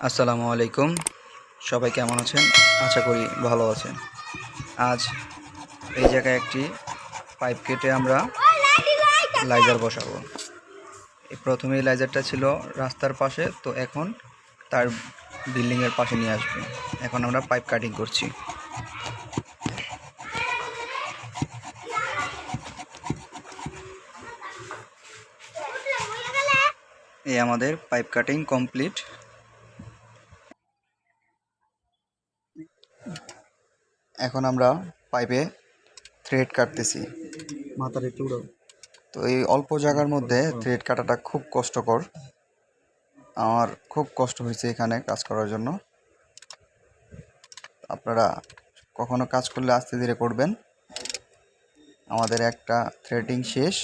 আসসালামু আলাইকুম। সবাই কেমন আছেন? আশা করি ভালো আছেন। আজ এই জায়গায় একটি পাইপ কেটে আমরা লাইজার বসাবো। প্রথমেই লাইজারটা ছিল রাস্তার পাশে, তো এখন তার বিল্ডিংয়ের পাশে নিয়ে আসবে। এখন আমরা পাইপ কাটিং করছি। এই আমাদের পাইপ কাটিং কমপ্লিট। এখন আমরা পাইপে থ্রেড কাটতেছি। মাথার একটু উড়াও। তো এই অল্প জায়গার মধ্যে থ্রেড কাটাটা খুব কষ্টকর। আমার খুব কষ্ট হয়েছে এখানে কাজ করার জন্য। আপনারা কখনো কাজ করলে আস্তে ধীরে করবেন। আমাদের একটা থ্রেডিং শেষ।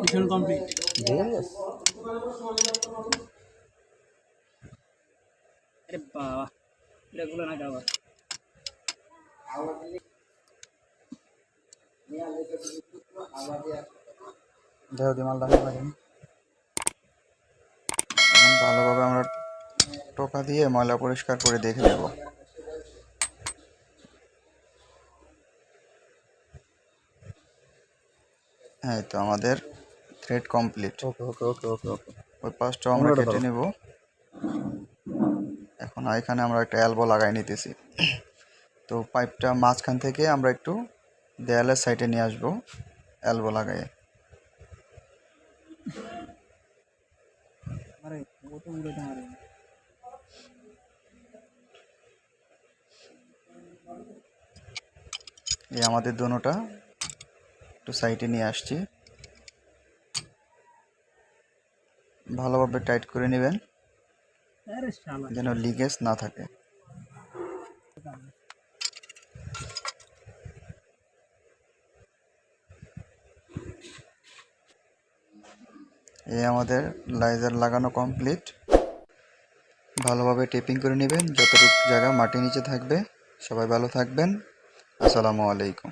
Mission complete. আরে বাবা, এগুলো না গাওয়া। এখন ভালোভাবে আমরা টোকা দিয়ে ময়লা পরিষ্কার করে দেখে নেব। হ্যাঁ, তো আমাদের থ্রেড কমপ্লিট। ওকে ওকে ওকে ওকে ওকে ওই পাশটাও আমরা কেটে নেব। এখন এখানে আমরা একটা এলবো লাগাই নিতেছি। তো পাইপটা মাঝখান থেকে আমরা একটু দেয়ালের সাইডে নিয়ে আসবো এলবো লাগাই। আরে ও তো উড়াতে মারে। এই আমাদের দোনোটা একটু সাইডে নিয়ে আসছি। ভালোভাবে টাইট করে নেবেন আরে শালা, যেন লিকেজ না থাকে। এই আমাদের লাইজার লাগানো কমপ্লিট। ভালোভাবে টেপিং করে নেবেন যতটুকু জায়গা মাটির নিচে থাকবে। সবাই ভালো থাকবেন। আসসালামু আলাইকুম।